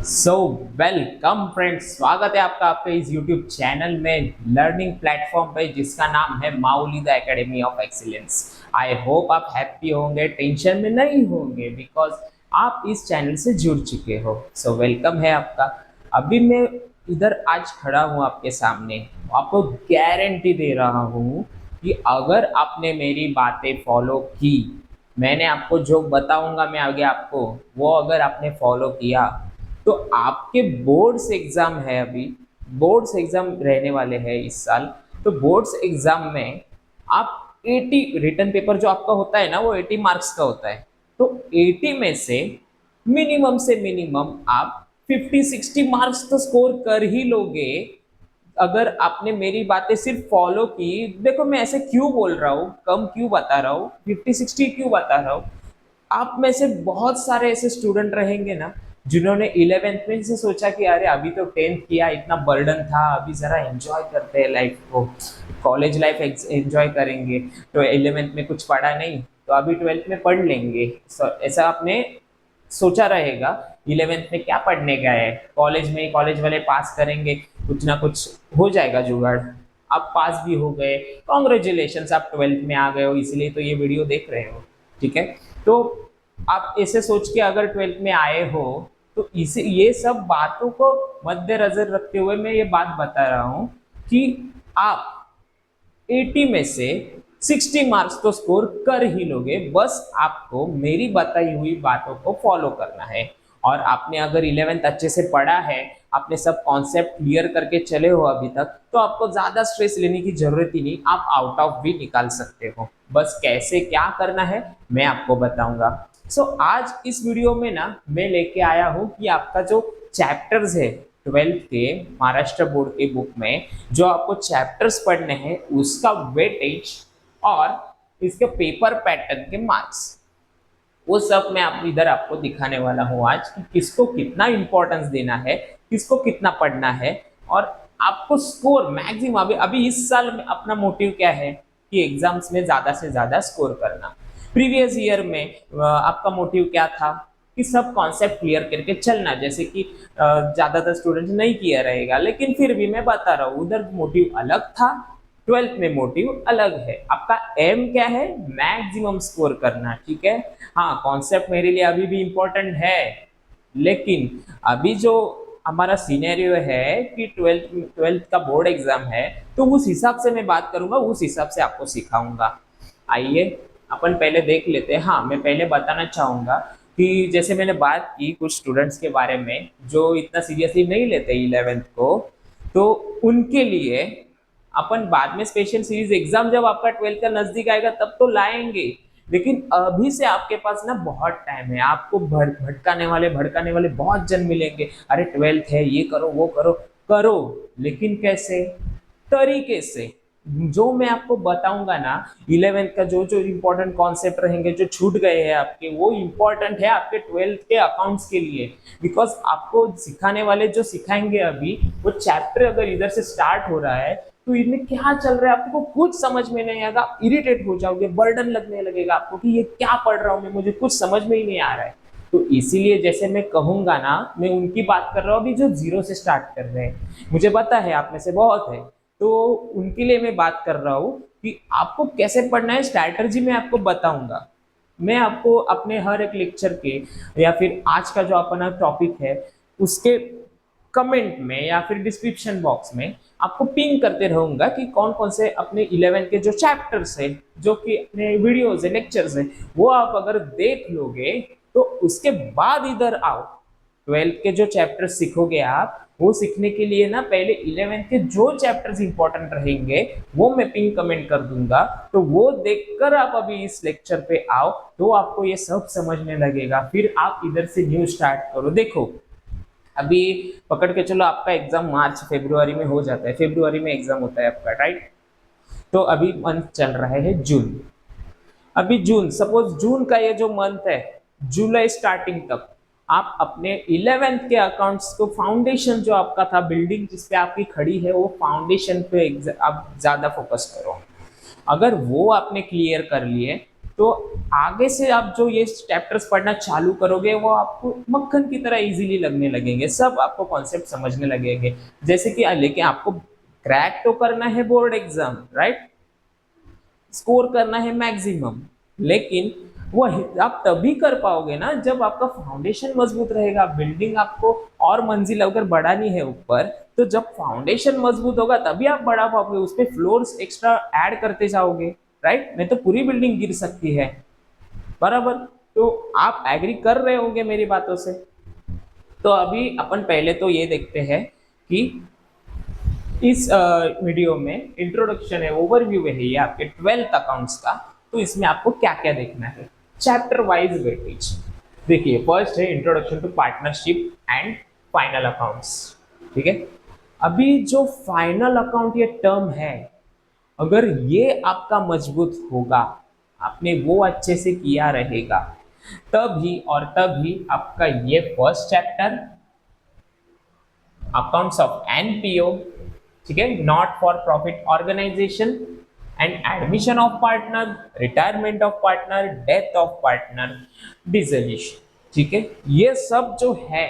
So welcome friends, स्वागत है आपका आपके इस YouTube चैनल में लर्निंग प्लेटफॉर्म पे जिसका नाम है Mauli the academy of excellence. I hope आप हैप्पी होंगे, टेंशन में नहीं होंगे बिकॉज आप इस चैनल से जुड़ चुके हो। सो वेलकम है आपका। अभी मैं इधर आज खड़ा हूँ आपके सामने, आपको गारंटी दे रहा हूँ कि अगर आपने मेरी बातें फॉलो की, मैंने आपको जो बताऊंगा मैं आगे आपको, वो अगर आपने फॉलो किया तो आपके बोर्ड्स एग्जाम है, अभी बोर्ड्स एग्जाम रहने वाले हैं इस साल। तो बोर्ड्स एग्जाम में आप 80 रिटर्न पेपर जो आपका होता है ना, वो 80 मार्क्स का होता है। तो 80 में से मिनिमम आप 50-60 मार्क्स तो स्कोर कर ही लोगे अगर आपने मेरी बातें सिर्फ फॉलो की। देखो मैं ऐसे क्यों बोल रहा हूँ, कम क्यों बता रहा हूँ, 50-60 क्यों बता रहा हूँ। आप में से बहुत सारे ऐसे स्टूडेंट रहेंगे ना जिन्होंने 11th में से सोचा कि अरे अभी तो 10th किया, इतना बर्डन था, अभी जरा एंजॉय करते हैं लाइफ को, कॉलेज लाइफ एंजॉय करेंगे। तो 11th में कुछ पढ़ा नहीं तो अभी 12th में पढ़ लेंगे। ऐसा आपने सोचा रहेगा। 11th में क्या पढ़ने गए, कॉलेज में ही कॉलेज वाले पास करेंगे, कुछ ना कुछ हो जाएगा जुगाड़। आप पास भी हो गए, कॉन्ग्रेचुलेशन, आप 12th में आ गए हो, इसलिए तो ये वीडियो देख रहे हो। ठीक है, तो आप ऐसे सोच के अगर 12th में आए हो तो इसे ये सब बातों को मद्देनजर रखते हुए मैं ये बात बता रहा हूँ कि आप 80 में से 60 मार्क्स तो स्कोर कर ही लोगे, बस आपको मेरी बताई हुई बातों को फॉलो करना है। और आपने अगर 11th अच्छे से पढ़ा है, आपने सब कॉन्सेप्ट क्लियर करके चले हो अभी तक, तो आपको ज्यादा स्ट्रेस लेने की जरूरत ही नहीं, आप आउट ऑफ भी निकाल सकते हो। बस कैसे क्या करना है मैं आपको बताऊंगा। आज इस वीडियो में ना मैं लेके आया हूँ कि आपका जो चैप्टर्स है 12th के महाराष्ट्र बोर्ड के बुक में, जो आपको चैप्टर्स पढ़ने हैं उसका वेटेज और इसके पेपर पैटर्न के मार्क्स, वो सब मैं आप इधर आपको दिखाने वाला हूँ आज कि किसको कितना इंपॉर्टेंस देना है, किसको कितना पढ़ना है। और आपको स्कोर मैक्सिमम, अभी इस साल में अपना मोटिव क्या है कि एग्जाम्स में ज्यादा से ज्यादा स्कोर करना। प्रीवियस ईयर में आपका मोटिव क्या था कि सब कॉन्सेप्ट क्लियर करके चलना, जैसे कि ज्यादातर स्टूडेंट नहीं किया रहेगा, लेकिन फिर भी मैं बता रहा हूँ उधर मोटिव अलग था, 12th में मोटिव अलग है। आपका एम क्या है, मैक्सिमम स्कोर करना। ठीक है, हाँ कॉन्सेप्ट मेरे लिए अभी भी इम्पोर्टेंट है, लेकिन अभी जो हमारा सिनेरियो है कि 12th का बोर्ड एग्जाम है, तो उस हिसाब से मैं बात करूंगा, उस हिसाब से आपको सिखाऊंगा। आइए अपन पहले देख लेते हैं। हाँ मैं पहले बताना चाहूंगा कि जैसे मैंने बात की कुछ स्टूडेंट्स के बारे में जो इतना सीरियसली नहीं लेते 11th को, तो उनके लिए अपन बाद में स्पेशल सीरीज एग्जाम जब आपका 12th का नजदीक आएगा तब तो लाएंगे, लेकिन अभी से आपके पास ना बहुत टाइम है। आपको भड़काने वाले बहुत जन मिलेंगे, अरे 12th है, ये करो वो करो। करो, लेकिन कैसे, तरीके से। जो मैं आपको बताऊंगा ना, 11th का जो जो इंपॉर्टेंट कॉन्सेप्ट रहेंगे जो छूट गए हैं आपके, वो इंपॉर्टेंट है आपके 12th के अकाउंट्स के लिए। बिकॉज आपको सिखाने वाले जो सिखाएंगे अभी, वो चैप्टर अगर इधर से स्टार्ट हो रहा है तो इनमें क्या चल रहा है आपको कुछ समझ में नहीं आएगा, इरिटेट हो जाओगे, बर्डन लगने लगेगा आपको कि ये क्या पढ़ रहा हूँ मैं, मुझे कुछ समझ में ही नहीं आ रहा है। तो इसीलिए जैसे मैं कहूंगा ना, मैं उनकी बात कर रहा हूँ अभी जो जीरो से स्टार्ट कर रहे हैं, मुझे पता है आप में से बहुत है, तो उनके लिए मैं बात कर रहा हूँ कि आपको कैसे पढ़ना है, स्ट्रैटेजी मैं आपको बताऊंगा। मैं आपको अपने हर एक लेक्चर के या फिर आज का जो अपना टॉपिक है उसके कमेंट में या फिर डिस्क्रिप्शन बॉक्स में आपको पिंग करते रहूंगा कि कौन कौन से अपने 11 के जो चैप्टर्स है, जो कि अपने वीडियोस है, लेक्चर्स है, वो आप अगर देख लोगे तो उसके बाद इधर आओ। 12th के जो चैप्टर्स सीखोगे आप, वो सीखने के लिए ना पहले 11th के जो चैप्टर्स इंपॉर्टेंट रहेंगे वो मैं पिन कमेंट कर दूंगा, तो वो देखकर आप अभी इस लेक्चर पे आओ तो आपको ये सब समझने लगेगा, फिर आप इधर से न्यू स्टार्ट करो। देखो अभी पकड़ के चलो आपका एग्जाम मार्च फरवरी में हो जाता है, फरवरी में एग्जाम होता है आपका, राइट। तो अभी मंथ चल रहा है जून। अभी जून, सपोज जून का ये जो मंथ है, जुलाई स्टार्टिंग तक आप अपने 11th के अकाउंट्स को, फाउंडेशन जो आपका था, बिल्डिंग जिस पे आपकी खड़ी है, वो फाउंडेशन पे आप ज्यादा फोकस करो। अगर वो आपने क्लियर कर लिए तो आगे से आप जो ये चैप्टर्स पढ़ना चालू करोगे वो आपको मक्खन की तरह इजीली लगने लगेंगे, सब आपको कॉन्सेप्ट समझने लगेंगे। जैसे कि लेकिन आपको क्रैक तो करना है बोर्ड एग्जाम, राइट, स्कोर करना है मैक्सिमम, लेकिन वो आप तभी कर पाओगे ना जब आपका फाउंडेशन मजबूत रहेगा। बिल्डिंग आपको और मंजिल अगर बढ़ानी है ऊपर, तो जब फाउंडेशन मजबूत होगा तभी आप बढ़ा पाओगे, उस पर फ्लोर्स एक्स्ट्रा ऐड करते जाओगे, राइट, नहीं तो पूरी बिल्डिंग गिर सकती है। बराबर, तो आप एग्री कर रहे होंगे मेरी बातों से। तो अभी अपन पहले तो ये देखते हैं कि इस वीडियो में इंट्रोडक्शन है, ओवरव्यू है ये आपके 12th अकाउंट्स का। तो इसमें आपको क्या क्या देखना है, चैप्टर वाइज वेटेज। देखिए, फर्स्ट है introduction to partnership and final accounts. ठीक है, अभी जो फाइनल अकाउंट ये टर्म है, अगर ये आपका मजबूत होगा, आपने वो अच्छे से किया रहेगा, तभी और तभी आपका ये first chapter accounts of NPO, ठीक है, not for profit organisation and admission of partner, retirement of partner, death of partner, dissolution, ठीक है, ये सब जो है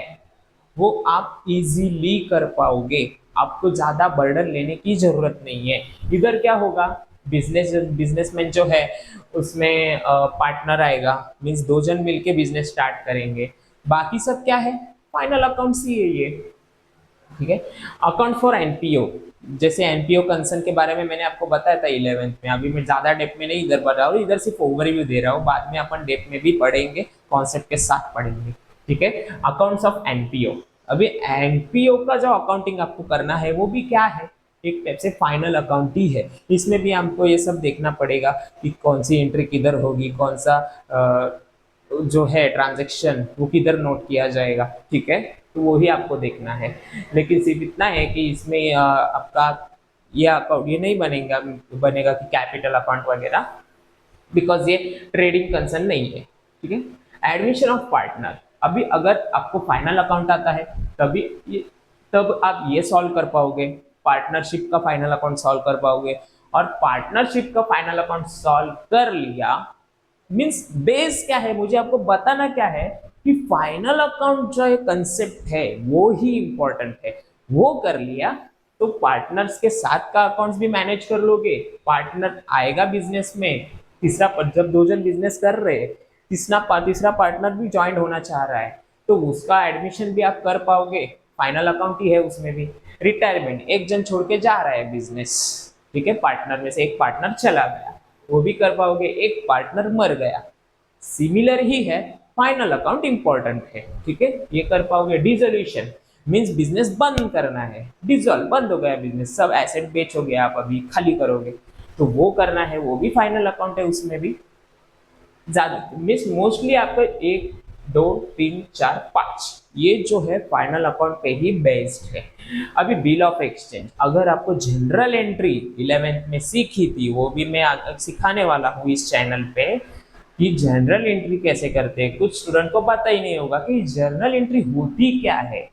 वो आप इजीली कर पाओगे, आपको ज्यादा बर्डन लेने की जरूरत नहीं है। इधर क्या होगा, बिजनेसमैन जो है उसमें पार्टनर आएगा, मीन्स दो जन मिलके बिजनेस स्टार्ट करेंगे, बाकी सब क्या है, फाइनल अकाउंट्स ही है ये। ठीक है, अकाउंट फॉर एनपीओ, जैसे एनपीओ कंसर्न के बारे में मैंने आपको बताया था 11th में, अभी मैं ज्यादा डेप्थ में नहीं इधर बढ़ रहा हूँ, इधर सिर्फ ओवरव्यू दे रहा हूँ, बाद में अपन डेप्थ में भी पढ़ेंगे, कॉन्सेप्ट के साथ पढ़ेंगे। ठीक है, अकाउंट्स ऑफ एनपीओ, अभी एनपीओ का जो अकाउंटिंग आपको करना है वो भी क्या है, एक टाइप से फाइनल अकाउंट ही है। इसमें भी हमको ये सब देखना पड़ेगा कि कौन सी एंट्री किधर होगी, कौन सा जो है ट्रांजैक्शन वो किधर नोट किया जाएगा। ठीक है, तो वो ही आपको देखना है। लेकिन सिर्फ इतना है कि इसमें आपका ये अकाउंट ये नहीं बनेगा कि कैपिटल अकाउंट वगैरह, बिकॉज ये ट्रेडिंग कंसर्न नहीं है। ठीक है, एडमिशन ऑफ पार्टनर, अभी अगर आपको फाइनल अकाउंट आता है तब आप ये सॉल्व कर पाओगे, पार्टनरशिप का फाइनल अकाउंट सॉल्व कर पाओगे। और पार्टनरशिप का फाइनल अकाउंट सॉल्व कर लिया मीन्स बेस क्या है, मुझे आपको बताना क्या है कि फाइनल अकाउंट जो है कंसेप्ट है वो ही इंपॉर्टेंट है, वो कर लिया तो पार्टनर्स के साथ का अकाउंट्स भी मैनेज कर लोगे। पार्टनर आएगा बिजनेस में, जब दो जन बिजनेस कर रहे हैं, तीसरा पार्टनर भी ज्वाइन होना चाह रहा है, तो उसका एडमिशन भी आप कर पाओगे, फाइनल अकाउंट ही है उसमें भी। रिटायरमेंट, एक जन छोड़ के जा रहा है बिजनेस, ठीक है, पार्टनर में से एक पार्टनर चला गया, वो भी कर पाओगे। एक पार्टनर मर गया, सिमिलर ही है, फाइनल अकाउंट इंपॉर्टेंट है। ठीक है, ये कर पाओगे। डिसोल्यूशन मींस बिजनेस बंद करना है, डिसॉल्व, बंद हो गया बिजनेस, सब एसेट बेचोगे आप, अभी खाली करोगे, तो वो करना है, वो भी फाइनल अकाउंट है, उसमें भी ज्यादा मीन्स मोस्टली आपको 1 2 3 4 5 ये जो है फाइनल अकाउंट पे ही बेस्ड है। अभी बिल ऑफ एक्सचेंज, अगर आपको जनरल एंट्री 11th में सीखी थी, वो भी मैं सिखाने वाला हूँ इस चैनल पे कि जनरल एंट्री कैसे करते हैं। कुछ स्टूडेंट को पता ही नहीं होगा कि जनरल एंट्री होती क्या है,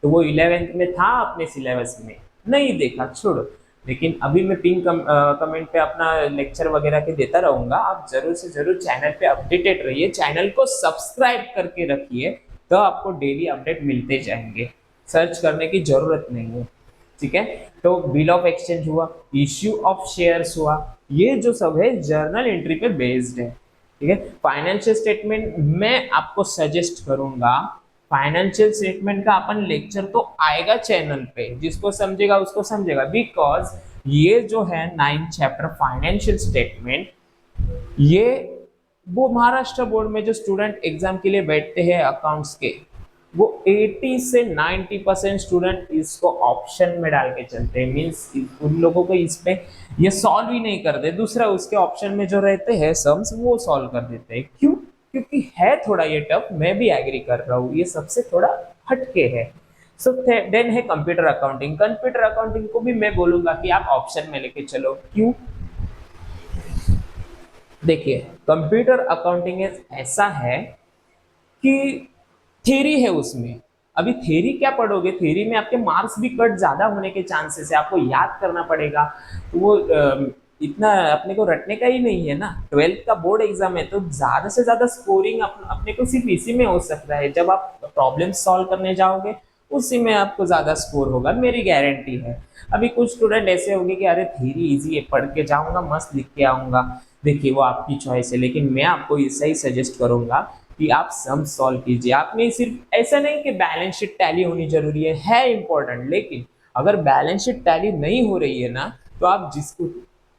तो वो 11th में था अपने सिलेबस में, नहीं देखा, छोड़ो। लेकिन अभी मैं पिन कमेंट पे अपना लेक्चर वगैरह के देता रहूंगा, आप जरूर से जरूर चैनल पे अपडेटेड रहिए, चैनल को सब्सक्राइब करके रखिए, तो आपको डेली अपडेट मिलते जाएंगे, सर्च करने की जरूरत नहीं है। ठीक है, तो बिल ऑफ एक्सचेंज हुआ, इश्यू ऑफ शेयर्स हुआ, ये जो सब है जर्नल एंट्री पे बेस्ड है। ठीक है, फाइनेंशियल स्टेटमेंट मैं आपको सजेस्ट करूंगा, फाइनेंशियल स्टेटमेंट का अपन लेक्चर तो आएगा चैनल पे, जिसको समझेगा उसको समझेगा, बिकॉज ये जो है 9th चैप्टर फाइनेंशियल स्टेटमेंट, ये वो महाराष्ट्र बोर्ड में जो स्टूडेंट एग्जाम के लिए बैठते हैं अकाउंट्स के, वो 80 से 90% स्टूडेंट इसको ऑप्शन में डाल के चलते हैं, मीन्स उन लोगों को इसमें ये सॉल्व ही नहीं करते, दूसरा उसके ऑप्शन में जो रहते हैं सम्स वो सॉल्व कर देते हैं। क्यों? क्योंकि है थोड़ा ये टफ, मैं भी एग्री कर रहा हूँ, ये सबसे थोड़ा हटके है। सो देन है कंप्यूटर अकाउंटिंग, कंप्यूटर अकाउंटिंग को भी मैं बोलूंगा कि आप ऑप्शन में लेके चलो। क्यों? देखिए, कंप्यूटर अकाउंटिंग ऐसा है कि थ्योरी है उसमें, अभी थ्योरी क्या पढ़ोगे, थ्योरी में आपके मार्क्स भी कट ज्यादा होने के चांसेस है, आपको याद करना पड़ेगा। तो वो इतना अपने को रटने का ही नहीं है ना, 12th का बोर्ड एग्जाम है, तो ज्यादा से ज्यादा स्कोरिंग अपने को सिर्फ इसी में हो सकता है, जब आप प्रॉब्लम सॉल्व करने जाओगे उसी में आपको ज्यादा स्कोर होगा, मेरी गारंटी है। अभी कुछ स्टूडेंट ऐसे होंगे कि अरे थ्योरी इजी है, पढ़ के जाऊंगा मस्त लिख के आऊंगा, देखिए वो आपकी चॉइस है, लेकिन मैं आपको ऐसा ही सजेस्ट करूंगा कि आप सम सॉल्व कीजिए। आपने सिर्फ ऐसा नहीं कि बैलेंस शीट टैली होनी जरूरी है इंपॉर्टेंट, लेकिन अगर बैलेंस शीट टैली नहीं हो रही है ना, तो आप जिसको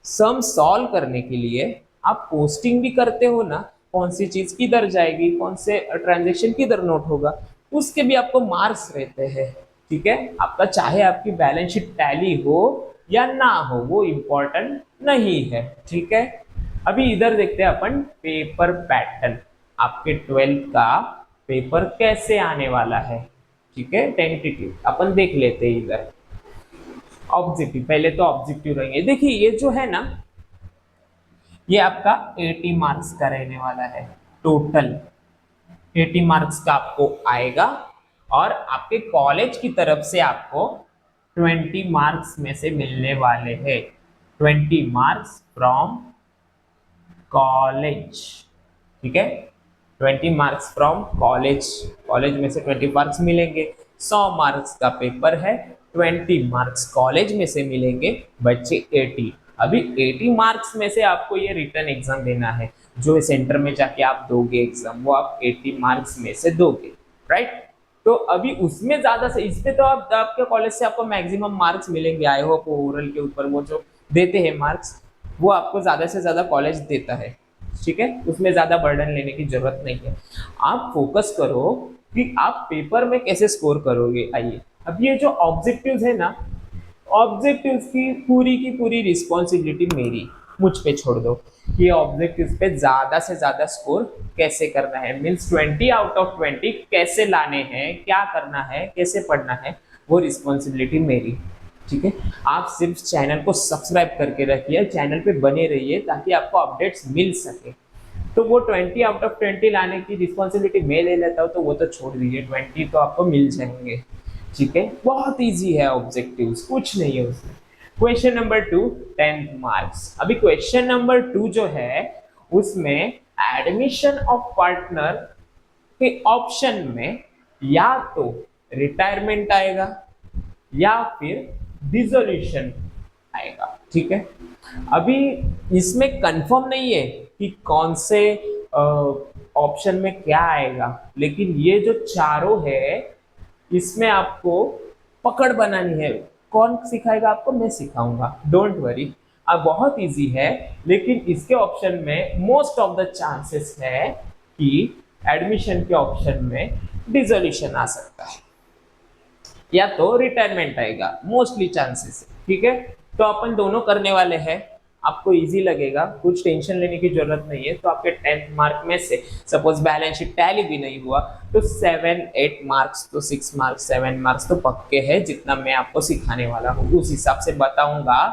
सम सॉल्व करने के लिए आप पोस्टिंग भी करते हो ना, कौन सी चीज किधर जाएगी, कौन से ट्रांजेक्शन किधर नोट होगा, उसके भी आपको मार्क्स रहते हैं। ठीक है, आपका चाहे आपकी बैलेंस शीट टैली हो या ना हो, वो इम्पोर्टेंट नहीं है। ठीक है, अभी इधर देखते हैं अपन पेपर पैटर्न, आपके 12th का पेपर कैसे आने वाला है। ठीक है, टेंटेटिव अपन देख लेते हैं इधर। ऑब्जेक्टिव, पहले तो ऑब्जेक्टिव रहेंगे। देखिए ये जो है ना, ये आपका 80 मार्क्स का रहने वाला है, टोटल 80 मार्क्स का आपको आएगा, और आपके कॉलेज की तरफ से आपको 20 मार्क्स में से मिलने वाले हैं, 20 मार्क्स फ्रॉम कॉलेज। ठीक है, 20 मार्क्स फ्रॉम कॉलेज, कॉलेज में से 20 मार्क्स मिलेंगे। 100 मार्क्स का पेपर है, 20 मार्क्स कॉलेज में से मिलेंगे, बच्चे 80। अभी 80 मार्क्स में से आपको ये रिटर्न एग्जाम देना है, जो सेंटर में जाके आप दोगे एग्जाम, वो आप 80 मार्क्स में से दोगे, राइट। तो अभी उसमें ज्यादा से इस पे तो आप आपके कॉलेज से आपको मैक्सिमम मार्क्स मिलेंगे, आई होप ओरल के ऊपर वो जो देते हैं मार्क्स, वो आपको ज्यादा से ज्यादा कॉलेज देता है। ठीक है, उसमें ज्यादा बर्डन लेने की जरूरत नहीं है। आप फोकस करो कि आप पेपर में कैसे स्कोर करोगे। आइए, अब ये जो ऑब्जेक्टिव्स है ना, ऑब्जेक्टिव्स की पूरी रिस्पॉन्सिबिलिटी मेरी, मुझ पे छोड़ दो कि ऑब्जेक्टिव्स पे ज्यादा से ज्यादा स्कोर कैसे करना है, मीन्स 20 आउट ऑफ 20 कैसे लाने हैं, क्या करना है, कैसे पढ़ना है, वो रिस्पॉन्सिबिलिटी मेरी। ठीक है, आप सिर्फ चैनल को सब्सक्राइब करके रखिए, चैनल पे बने रहिए ताकि आपको अपडेट्स मिल सके। तो वो 20 आउट ऑफ 20 लाने की रिस्पॉन्सिबिलिटी मैं ले लेता हूँ, तो वो तो छोड़ दीजिए, 20 तो आपको मिल जाएंगे। ठीक है, बहुत इजी है ऑब्जेक्टिव्स, कुछ नहीं है उसमें। Question number 2, 10th marks. अभी क्वेश्चन नंबर 2 जो है, उसमें एडमिशन ऑफ पार्टनर के ऑप्शन में या तो रिटायरमेंट आएगा या फिर डिसोल्यूशन आएगा। ठीक है, अभी इसमें कंफर्म नहीं है कि कौन से ऑप्शन में क्या आएगा, लेकिन ये जो चारों है, इसमें आपको पकड़ बनानी है। कौन सिखाएगा आपको, मैं सिखाऊंगा, डोंट वरी। अब बहुत इजी है, लेकिन इसके ऑप्शन में मोस्ट ऑफ द चांसेस है कि एडमिशन के ऑप्शन में डिसोल्यूशन आ सकता है या तो रिटायरमेंट आएगा, मोस्टली चांसेस है। ठीक है, तो अपन दोनों करने वाले हैं, आपको इजी लगेगा, कुछ टेंशन लेने की जरूरत नहीं है। तो आपके 10th मार्क में से सपोज बैलेंस शीट टैली भी नहीं हुआ, तो 7-8 मार्क्स, तो 6 मार्क्स 7 मार्क्स तो पक्के हैं, जितना मैं आपको सिखाने वाला हूँ उस हिसाब से बताऊंगा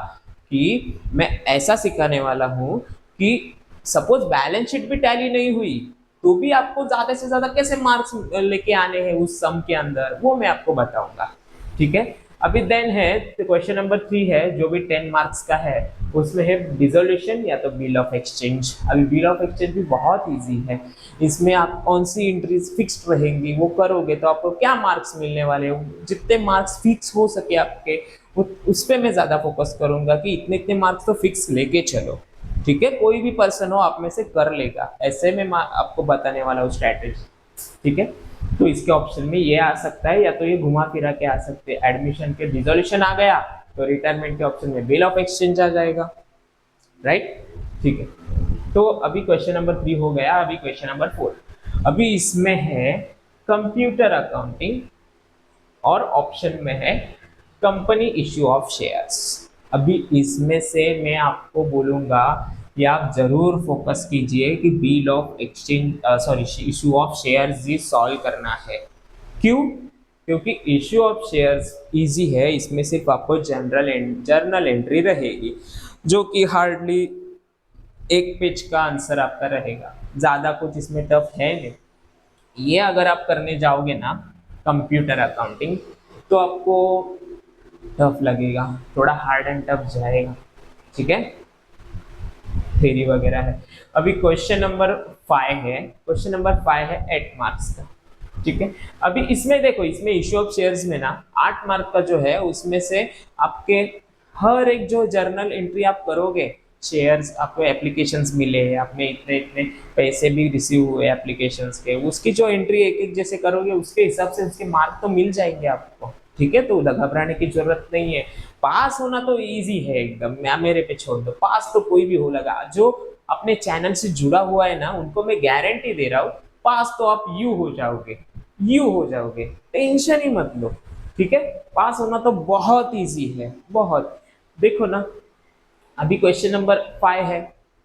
कि मैं ऐसा सिखाने वाला हूँ कि सपोज बैलेंस शीट भी टैली नहीं हुई, तो भी आपको ज्यादा से ज्यादा कैसे मार्क्स लेके आने हैं उस सम के अंदर, वो मैं आपको बताऊंगा। ठीक है, अभी देन है क्वेश्चन नंबर 3 है, जो भी 10 मार्क्स का है, उसमें है डिसोल्यूशन या तो बिल ऑफ एक्सचेंज। अभी बिल ऑफ एक्सचेंज भी बहुत इजी है, इसमें आप कौन सी एंट्रीज फिक्स्ड रहेंगी वो करोगे तो आपको क्या मार्क्स मिलने वाले हो, जितने मार्क्स फिक्स हो सके आपके, उस पर मैं ज्यादा फोकस करूंगा कि इतने इतने मार्क्स तो फिक्स लेके चलो। ठीक है, कोई भी पर्सन हो आप में से कर लेगा, ऐसे में मैं आपको बताने वाला हूँ स्ट्रैटेजी। ठीक है, तो इसके ऑप्शन में ये आ सकता है, या तो ये घुमा फिरा के आ सकते हैं, एडमिशन के डिसोल्यूशन आ गया, तो रिटायरमेंट के ऑप्शन में बिल ऑफ एक्सचेंज आ जाएगा, राइट। ठीक है, तो अभी क्वेश्चन नंबर 3 हो गया, अभी क्वेश्चन नंबर 4। अभी इसमें है कंप्यूटर अकाउंटिंग, और ऑप्शन में है कंपनी इश्यू ऑफ शेयर्स। अभी इसमें से मैं आपको बोलूंगा कि आप जरूर फोकस कीजिए कि bill of exchange, sorry, issue of shares he solve करना है। क्यों? क्योंकि इश्यू ऑफ शेयर्स इजी है, इसमें सिर्फ आपको जर्नल एंट्री रहेगी, जो कि हार्डली एक पेज का आंसर आपका रहेगा, ज्यादा कुछ इसमें टफ है नहीं। ये अगर आप करने जाओगे ना कंप्यूटर अकाउंटिंग, तो आपको टफ लगेगा, थोड़ा हार्ड एंड टफ जाएगा। ठीक है, थ्योरी वगैरह है। अभी क्वेश्चन नंबर 5 है, क्वेश्चन नंबर 5 है 8 मार्क्स का, ठीक है। अभी इसमें देखो, इसमें इश्यू ऑफ शेयर्स में ना 8 मार्क का जो है उसमें से आपके हर एक जो जर्नल एंट्री आप करोगे, शेयर्स आपको एप्लीकेशंस मिले, आपने इतने इतने पैसे भी रिसीव हुए एप्लीकेशंस के, उसकी जो एंट्री एक एक जैसे करोगे उसके हिसाब से उसके मार्क तो मिल जाएंगे आपको, ठीक है। तो घबराने की जरूरत नहीं है। पास होना तो इजी है एकदम, मैं मेरे पे छोड़ दो, पास तो कोई भी हो लगा। जो अपने चैनल से जुड़ा हुआ है ना उनको मैं गारंटी दे रहा हूँ, पास तो आप यू हो जाओगे, यू हो जाओगे, टेंशन ही मत लो, ठीक है। पास होना तो बहुत इजी है, बहुत। देखो ना, अभी क्वेश्चन नंबर 5 है,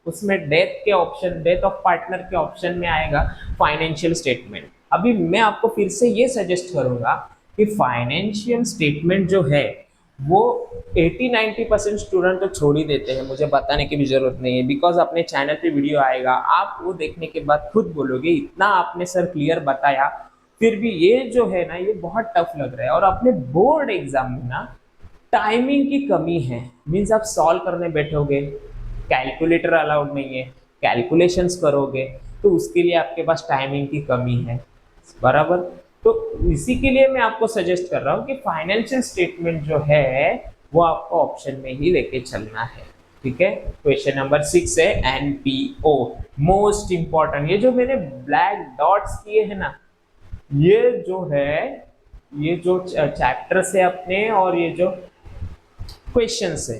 उसमें डेथ के ऑप्शन, डेथ ऑफ पार्टनर के ऑप्शन में आएगा फाइनेंशियल स्टेटमेंट। अभी मैं आपको फिर से ये सजेस्ट करूंगा कि फाइनेंशियल स्टेटमेंट जो है वो 80-90% स्टूडेंट तो छोड़ ही देते हैं, मुझे बताने की भी जरूरत नहीं है, बिकॉज अपने चैनल पे वीडियो आएगा, आप वो देखने के बाद खुद बोलोगे इतना आपने सर क्लियर बताया, फिर भी ये जो है ना ये बहुत टफ लग रहा है। और अपने बोर्ड एग्जाम में ना टाइमिंग की कमी है, मीन्स आप सॉल्व करने बैठोगे, कैलकुलेटर अलाउड नहीं है, कैलकुलेशंस करोगे तो उसके लिए आपके पास टाइमिंग की कमी है, बराबर। तो इसी के लिए मैं आपको सजेस्ट कर रहा हूँ कि फाइनेंशियल स्टेटमेंट जो है वो आपको ऑप्शन में ही लेके चलना है, ठीक है। क्वेश्चन नंबर 6 है एनपीओ, मोस्ट इंपॉर्टेंट। ये जो मैंने ब्लैक डॉट्स किए हैं ना, ये जो है, ये जो चैप्टर्स है अपने और ये जो क्वेश्चंस है,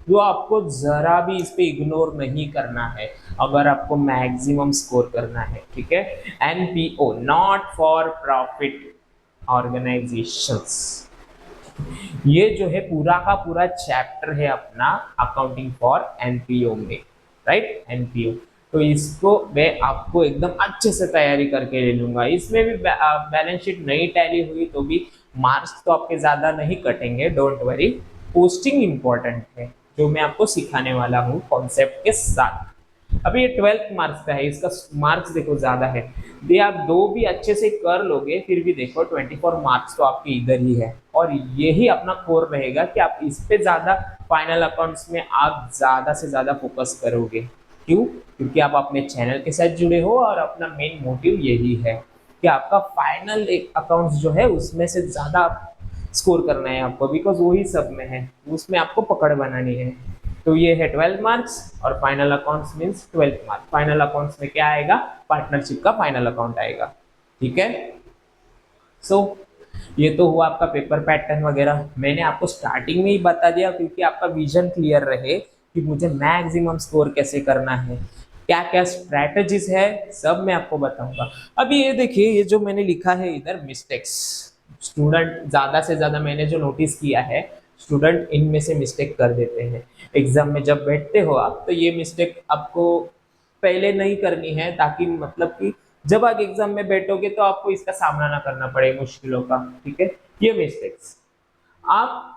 जो आपको जरा भी इस पे इग्नोर नहीं करना है अगर आपको मैक्सिमम स्कोर करना है, ठीक है। NPO, not for profit organisations, ये जो है पूरा का पूरा चैप्टर है अपना अकाउंटिंग फॉर एनपीओ में, राइट, एनपीओ। तो इसको मैं आपको एकदम अच्छे से तैयारी करके ले लूंगा। इसमें भी बैलेंस शीट नहीं टैली हुई तो भी मार्क्स तो आपके ज्यादा नहीं कटेंगे, डोंट वरी। पोस्टिंग इंपॉर्टेंट है जो मैं आपको सिखाने वाला हूँ कॉन्सेप्ट के साथ। अभी ये 12th मार्क्स का है, इसका मार्क्स देखो ज्यादा है, ये आप दो भी अच्छे से कर लोगे फिर भी देखो 24 मार्क्स तो आपके इधर ही है। और यही अपना कोर रहेगा कि आप इस पे ज्यादा फाइनल अकाउंट्स में आप ज्यादा से ज्यादा फोकस करोगे। क्यों? क्योंकि आप अपने चैनल के साथ जुड़े हो और अपना मेन मोटिव यही है कि आपका फाइनल एक अकाउंट्स जो है उसमें से ज्यादा स्कोर करना है आपको, बिकॉज वही सब में है, उसमें आपको पकड़ बनानी है। तो ये है 12 मार्क्स और final accounts means 12th marks. Final accounts में क्या आएगा? पार्टनरशिप का फाइनल अकाउंट आएगा, ठीक है। सो ये तो हुआ आपका पेपर पैटर्न वगैरह, मैंने आपको स्टार्टिंग में ही बता दिया क्योंकि आपका विजन क्लियर रहे कि मुझे मैक्सिमम स्कोर कैसे करना है, क्या क्या स्ट्रैटेजीज है, सब मैं आपको बताऊंगा। अभी ये देखिए, ये जो मैंने लिखा है इधर मिस्टेक्स, स्टूडेंट ज्यादा से ज्यादा मैंने जो नोटिस किया है, स्टूडेंट इनमें से मिस्टेक कर देते हैं। एग्जाम में जब बैठते हो आप तो ये मिस्टेक आपको पहले नहीं करनी है, ताकि मतलब कि जब आप एग्जाम में बैठोगे तो आपको इसका सामना ना करना पड़े मुश्किलों का, ठीक है। ये मिस्टेक्स आप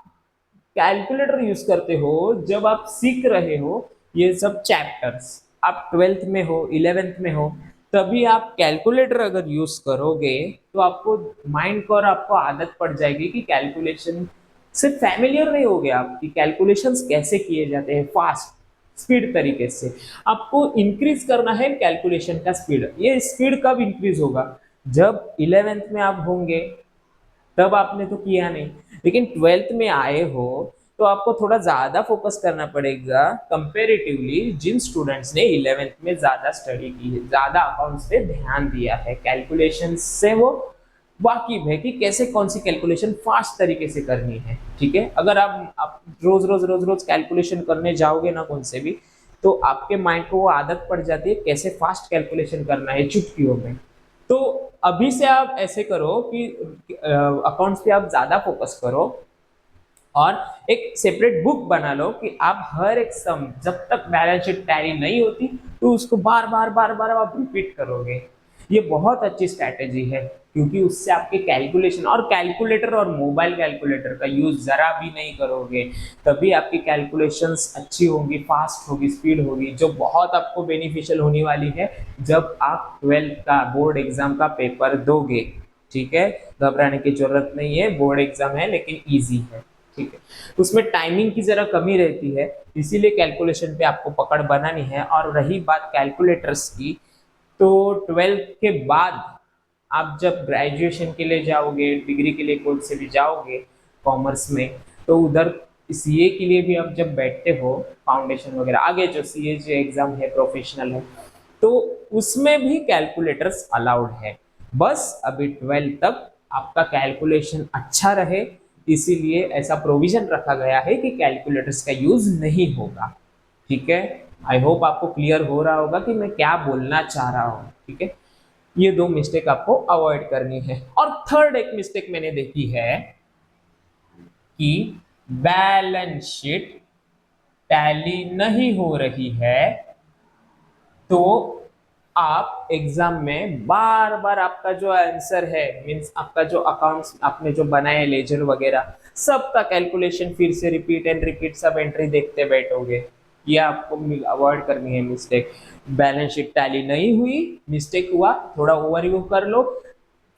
कैलकुलेटर यूज करते हो जब आप सीख रहे हो ये सब चैप्टर्स, आप 12th में हो 11th में हो, तभी आप कैलकुलेटर अगर यूज करोगे तो आपको माइंड को और आपको आदत पड़ जाएगी कि कैलकुलेशन से फैमिलियर नहीं हो गया आप कि कैलकुलेशंस कैसे किए जाते हैं फास्ट स्पीड तरीके से। आपको इंक्रीज करना है कैलकुलेशन का स्पीड। ये स्पीड कब इंक्रीज होगा? जब 11th में आप होंगे, तब आपने तो किया नहीं, लेकिन 12th में आए हो तो आपको थोड़ा ज्यादा फोकस करना पड़ेगा कंपेरेटिवली जिन स्टूडेंट्स ने 11th में ज्यादा स्टडी की है, ज्यादा अकाउंट्स पे ध्यान दिया है, कैलकुलेशन से वो वाकिफ है कि कैसे कौन सी कैलकुलेशन फास्ट तरीके से करनी है, ठीक है। अगर आप रोज कैलकुलेशन करने जाओगे ना कौन से भी, तो आपके माइंड को वो आदत पड़ जाती है कैसे फास्ट कैलकुलेशन करना है चुटकियों में। तो अभी से आप ऐसे करो कि अकाउंट्स पे आप ज्यादा फोकस करो और एक सेपरेट बुक बना लो कि आप हर एक सम जब तक बैलेंस शीट टैली नहीं होती तो उसको बार बार बार बार आप रिपीट करोगे। ये बहुत अच्छी स्ट्रैटेजी है क्योंकि उससे आपके कैलकुलेशन, और कैलकुलेटर और मोबाइल कैलकुलेटर का यूज जरा भी नहीं करोगे, तभी आपकी कैलकुलेशंस अच्छी होंगी, फास्ट होगी, स्पीड होगी, जो बहुत आपको बेनिफिशियल होने वाली है जब आप 12th का बोर्ड एग्जाम का पेपर दोगे, ठीक है। घबराने की जरूरत नहीं है, बोर्ड एग्जाम है लेकिन ईजी है, ठीक है। उसमें टाइमिंग की जरा कमी रहती है, इसीलिए कैलकुलेशन पे आपको पकड़ बनानी है। और रही बात कैलकुलेटर्स की, तो 12th के बाद आप जब ग्रेजुएशन के लिए जाओगे, डिग्री के लिए कोई से भी जाओगे कॉमर्स में, तो उधर सीए के लिए भी आप जब बैठते हो, फाउंडेशन वगैरह आगे जो सीए जो एग्जाम है प्रोफेशनल है, तो उसमें भी कैलकुलेटर्स अलाउड है। बस अभी 12 तक आपका कैलकुलेशन अच्छा रहे, इसीलिए ऐसा प्रोविजन रखा गया है कि कैलकुलेटर्स का यूज नहीं होगा। ठीक है। आई होप आपको क्लियर हो रहा होगा कि मैं क्या बोलना चाह रहा हूँ। ठीक है। ये दो मिस्टेक आपको अवॉइड करनी है। और थर्ड एक मिस्टेक मैंने देखी है कि बैलेंस शीट टैली नहीं हो रही है, तो आप एग्जाम में बार बार आपका जो आंसर है, मीन्स आपका जो अकाउंट्स आपने जो बनाए लेजर वगैरह, सबका कैलकुलेशन फिर से रिपीट एंड रिपीट सब एंट्री देखते बैठोगे। ये आपको अवॉइड करनी है मिस्टेक। बैलेंस शीट टैली नहीं हुई, मिस्टेक हुआ, थोड़ा ओवरव्यू कर लो,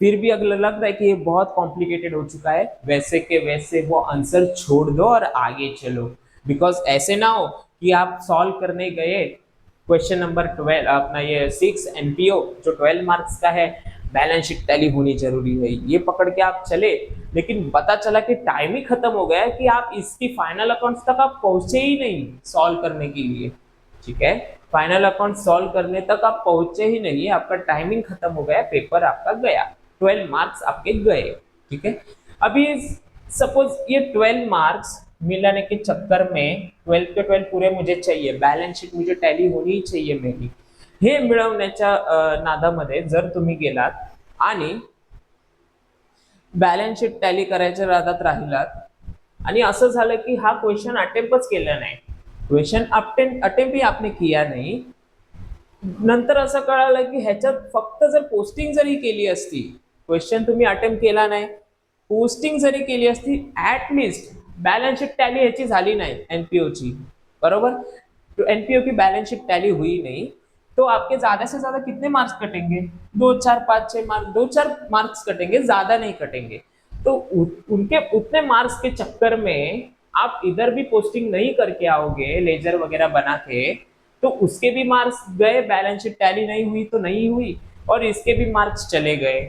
फिर भी अगर लग रहा है कि ये बहुत कॉम्प्लिकेटेड हो चुका है, वैसे के वैसे वो आंसर छोड़ दो और आगे चलो। बिकॉज ऐसे ना हो कि आप सॉल्व करने गए क्वेश्चन नंबर 12, अपना ये 6 एनपीओ जो 12 मार्क्स का है, बैलेंस शीट टैली होनी जरूरी है, ये पकड़ के आप चले, लेकिन पता चला कि टाइम ही खत्म हो गया है कि आप इसकी फाइनल अकाउंट्स तक आप पहुंचे ही नहीं सॉल्व करने के लिए। ठीक है। फाइनल अकाउंट सॉल्व करने तक आप पहुंचे ही नहीं, आपका टाइमिंग खत्म हो गया, पेपर आपका गया, 12 मार्क्स आपके गए। ठीक है। अभी सपोज ये 12 मार्क्स मिलाने के चक्कर में 12 के 12 पुरे मुझे चाहिए, बैलेंस शीट मुझे टॅली होणी चाहिए मेरी, हे मिळवण्याच्या नादामध्ये जर तुम्ही गेलात आणि बॅलन्स शीट टॅली करायच्या नादात राहिलात आणि असं झालं की हा क्वेश्चन अटेम्प्टच केला नाही, क्वेश्चन अटेम्प्ट ही आपने किया नाही, नंतर असं कळालं की ह्याच्यात फक्त जर पोस्टिंग जरी केली असती, क्वेश्चन तुम्ही अटेम्प्ट केला नाही, पोस्टिंग जरी केली असती, ऍटलिस्ट बैलेंस शीट टैली ह्याची झाली नाही एनपीओ ची, बरोबर। तो एनपीओ की बैलेंस शीट टैली हुई नहीं, तो आपके ज्यादा से ज्यादा कितने मार्क्स कटेंगे, 2 4 5 6 मार्क्स, 2 4 मार्क्स कटेंगे, ज्यादा नहीं कटेंगे। तो उनके उतने मार्क्स के चक्कर में आप इधर भी पोस्टिंग नहीं करके आओगे लेजर वगैरह बना के, तो उसके भी मार्क्स गए, बैलेंस शीट टैली नहीं हुई तो नहीं हुई, और इसके भी मार्क्स चले गए।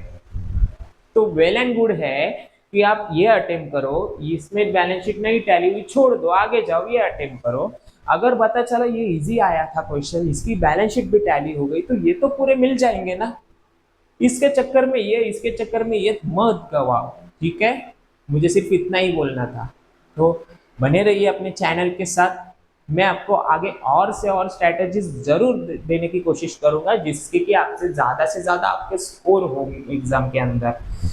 तो वेल एंड गुड है कि आप ये अटेम्प्ट करो, इसमें बैलेंस शीट नहीं टैली हुई छोड़ दो, आगे जाओ, ये अटेम्प्ट करो। अगर पता चला ये इजी आया था क्वेश्चन, इसकी बैलेंस शीट भी टैली हो गई, तो ये तो पूरे मिल जाएंगे ना। इसके चक्कर में ये, इसके चक्कर में ये मत गवाओ। ठीक है। मुझे सिर्फ इतना ही बोलना था। तो बने रहिए अपने चैनल के साथ, मैं आपको आगे और से और स्ट्रैटेजीज जरूर देने की कोशिश करूंगा, जिसके कि आपसे ज्यादा आपके स्कोर होंगे एग्जाम के अंदर।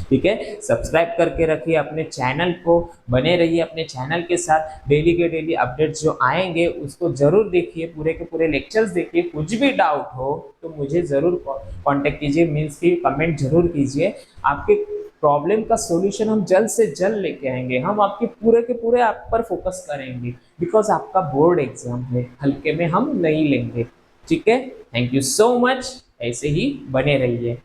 ठीक है। सब्सक्राइब करके रखिए अपने चैनल को, बने रहिए अपने चैनल के साथ, डेली के डेली अपडेट्स जो आएंगे उसको जरूर देखिए, पूरे के पूरे लेक्चर्स देखिए। कुछ भी डाउट हो तो मुझे जरूर कांटेक्ट कीजिए, मीन्स की कमेंट जरूर कीजिए। आपके प्रॉब्लम का सॉल्यूशन हम जल्द से जल्द लेके आएंगे, हम आपके पूरे के पूरे आप पर फोकस करेंगे, बिकॉज आपका बोर्ड एग्जाम है, हल्के में हम नहीं लेंगे। ठीक है। थैंक यू सो मच, ऐसे ही बने रहिए।